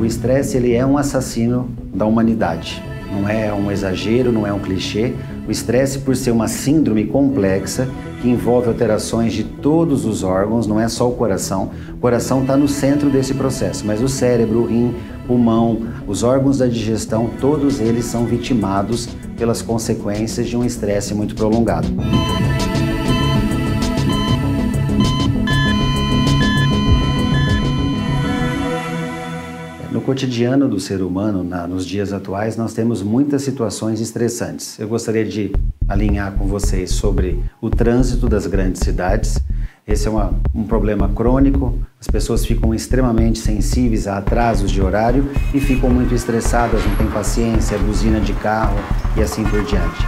O estresse, ele é um assassino da humanidade. Não é um exagero, não é um clichê. O estresse, por ser uma síndrome complexa, que envolve alterações de todos os órgãos, não é só o coração. O coração está no centro desse processo, mas o cérebro, o rim, pulmão, os órgãos da digestão, todos eles são vitimados pelas consequências de um estresse muito prolongado. No cotidiano do ser humano, nos dias atuais, nós temos muitas situações estressantes. Eu gostaria de alinhar com vocês sobre o trânsito das grandes cidades. Esse é um problema crônico, as pessoas ficam extremamente sensíveis a atrasos de horário e ficam muito estressadas, não têm paciência, buzina de carro e assim por diante.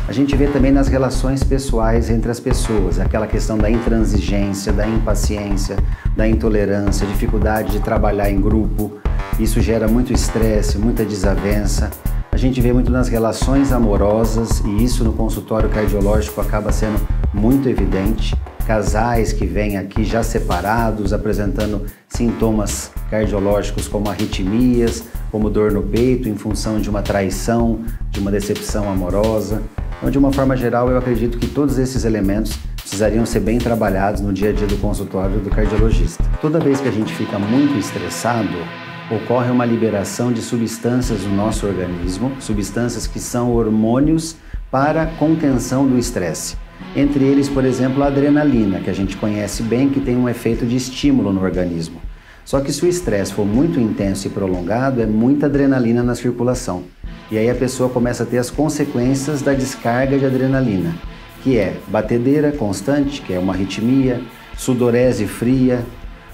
A gente vê também nas relações pessoais entre as pessoas, aquela questão da intransigência, da impaciência, da intolerância, dificuldade de trabalhar em grupo. Isso gera muito estresse, muita desavença. A gente vê muito nas relações amorosas e isso no consultório cardiológico acaba sendo muito evidente. Casais que vêm aqui já separados, apresentando sintomas cardiológicos como arritmias, como dor no peito em função de uma traição, de uma decepção amorosa. Então, de uma forma geral, eu acredito que todos esses elementos precisariam ser bem trabalhados no dia a dia do consultório do cardiologista. Toda vez que a gente fica muito estressado, ocorre uma liberação de substâncias no nosso organismo, substâncias que são hormônios para contenção do estresse. Entre eles, por exemplo, a adrenalina, que a gente conhece bem, que tem um efeito de estímulo no organismo. Só que se o estresse for muito intenso e prolongado, é muita adrenalina na circulação. E aí a pessoa começa a ter as consequências da descarga de adrenalina, que é batedeira constante, que é uma arritmia, sudorese fria,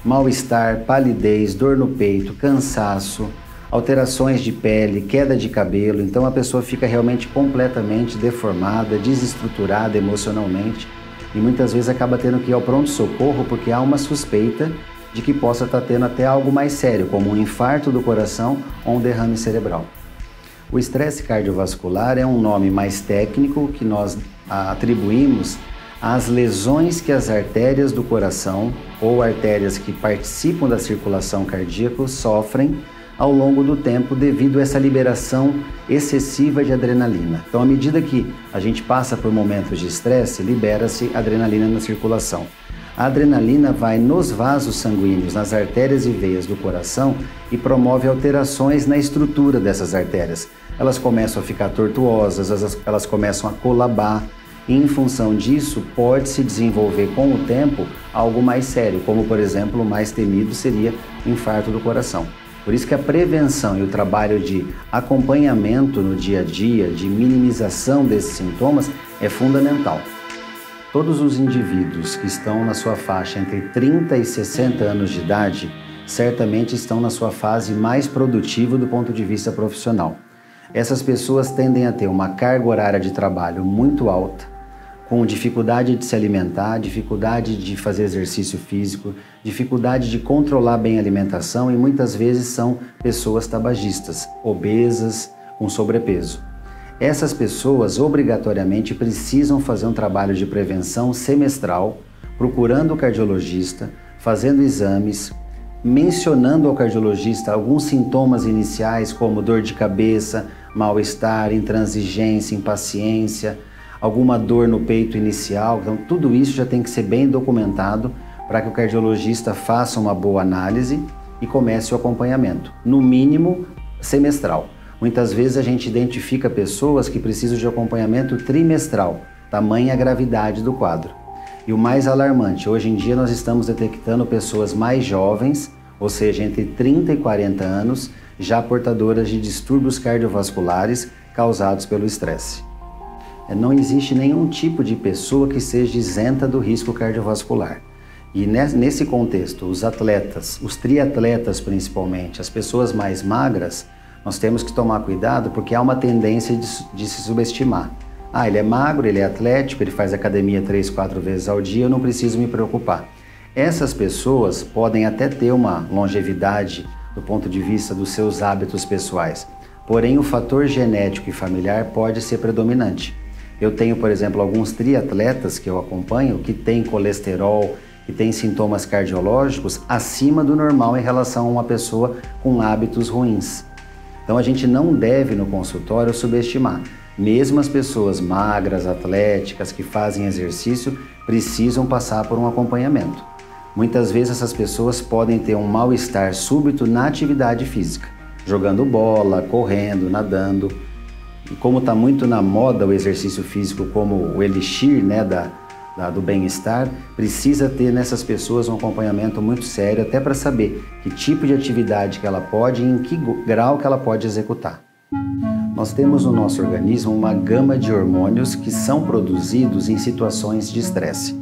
mal-estar, palidez, dor no peito, cansaço, alterações de pele, queda de cabelo. Então a pessoa fica realmente completamente deformada, desestruturada emocionalmente e muitas vezes acaba tendo que ir ao pronto-socorro porque há uma suspeita de que possa estar tendo até algo mais sério, como um infarto do coração ou um derrame cerebral. O estresse cardiovascular é um nome mais técnico que nós atribuímos às lesões que as artérias do coração ou artérias que participam da circulação cardíaca sofrem ao longo do tempo devido a essa liberação excessiva de adrenalina. Então, à medida que a gente passa por momentos de estresse, libera-se adrenalina na circulação. A adrenalina vai nos vasos sanguíneos, nas artérias e veias do coração e promove alterações na estrutura dessas artérias. Elas começam a ficar tortuosas, elas começam a colabar e em função disso pode-se desenvolver com o tempo algo mais sério, como por exemplo o mais temido seria o infarto do coração. Por isso que a prevenção e o trabalho de acompanhamento no dia a dia, de minimização desses sintomas é fundamental. Todos os indivíduos que estão na sua faixa entre 30 e 60 anos de idade certamente estão na sua fase mais produtiva do ponto de vista profissional. Essas pessoas tendem a ter uma carga horária de trabalho muito alta, com dificuldade de se alimentar, dificuldade de fazer exercício físico, dificuldade de controlar bem a alimentação e muitas vezes são pessoas tabagistas, obesas, com sobrepeso. Essas pessoas obrigatoriamente precisam fazer um trabalho de prevenção semestral, procurando o cardiologista, fazendo exames, mencionando ao cardiologista alguns sintomas iniciais como dor de cabeça, mal-estar, intransigência, impaciência, alguma dor no peito inicial. Então tudo isso já tem que ser bem documentado para que o cardiologista faça uma boa análise e comece o acompanhamento, no mínimo semestral. Muitas vezes a gente identifica pessoas que precisam de acompanhamento trimestral, tamanha a gravidade do quadro. E o mais alarmante, hoje em dia nós estamos detectando pessoas mais jovens, ou seja, entre 30 e 40 anos, já portadoras de distúrbios cardiovasculares causados pelo estresse. Não existe nenhum tipo de pessoa que seja isenta do risco cardiovascular. E nesse contexto, os atletas, os triatletas principalmente, as pessoas mais magras, nós temos que tomar cuidado porque há uma tendência de se subestimar. Ah, ele é magro, ele é atlético, ele faz academia 3, 4 vezes ao dia, eu não preciso me preocupar. Essas pessoas podem até ter uma longevidade do ponto de vista dos seus hábitos pessoais, porém o fator genético e familiar pode ser predominante. Eu tenho, por exemplo, alguns triatletas que eu acompanho que têm colesterol que tem sintomas cardiológicos acima do normal em relação a uma pessoa com hábitos ruins. Então a gente não deve no consultório subestimar. Mesmo as pessoas magras, atléticas, que fazem exercício, precisam passar por um acompanhamento. Muitas vezes essas pessoas podem ter um mal-estar súbito na atividade física, jogando bola, correndo, nadando. E como está muito na moda o exercício físico como o elixir, né, do bem-estar, precisa ter nessas pessoas um acompanhamento muito sério, até para saber que tipo de atividade que ela pode e em que grau que ela pode executar. Nós temos no nosso organismo uma gama de hormônios que são produzidos em situações de estresse.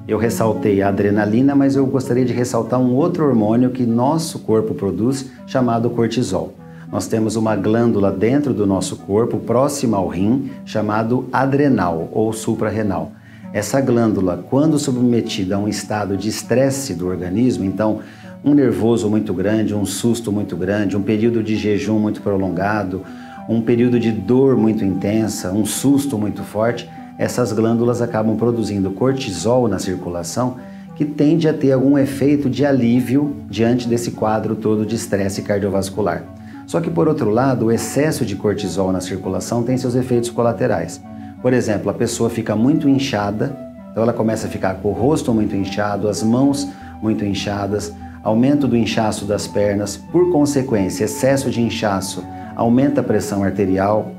Eu ressaltei a adrenalina, mas eu gostaria de ressaltar um outro hormônio que nosso corpo produz, chamado cortisol. Nós temos uma glândula dentro do nosso corpo, próxima ao rim, chamado adrenal ou suprarrenal. Essa glândula, quando submetida a um estado de estresse do organismo, então um nervoso muito grande, um susto muito grande, um período de jejum muito prolongado, um período de dor muito intensa, um susto muito forte, essas glândulas acabam produzindo cortisol na circulação, que tende a ter algum efeito de alívio diante desse quadro todo de estresse cardiovascular. Só que, por outro lado, o excesso de cortisol na circulação tem seus efeitos colaterais. Por exemplo, a pessoa fica muito inchada, então ela começa a ficar com o rosto muito inchado, as mãos muito inchadas, aumento do inchaço das pernas, por consequência, excesso de inchaço aumenta a pressão arterial,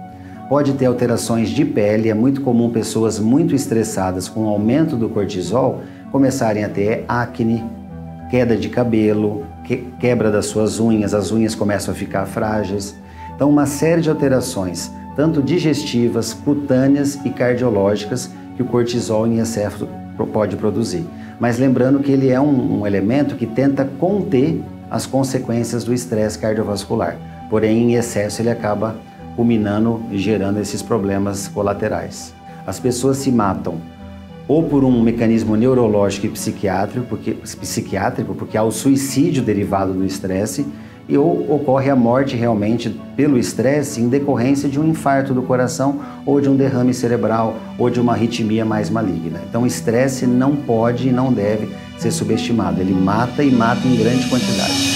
pode ter alterações de pele, é muito comum pessoas muito estressadas com o aumento do cortisol começarem a ter acne, queda de cabelo, quebra das suas unhas, as unhas começam a ficar frágeis. Então, uma série de alterações, tanto digestivas, cutâneas e cardiológicas, que o cortisol em excesso pode produzir. Mas lembrando que ele é um elemento que tenta conter as consequências do estresse cardiovascular. Porém, em excesso, ele acaba culminando e gerando esses problemas colaterais. As pessoas se matam ou por um mecanismo neurológico e psiquiátrico, porque há o suicídio derivado do estresse, ou ocorre a morte realmente pelo estresse em decorrência de um infarto do coração ou de um derrame cerebral ou de uma arritmia mais maligna. Então o estresse não pode e não deve ser subestimado, ele mata e mata em grande quantidade.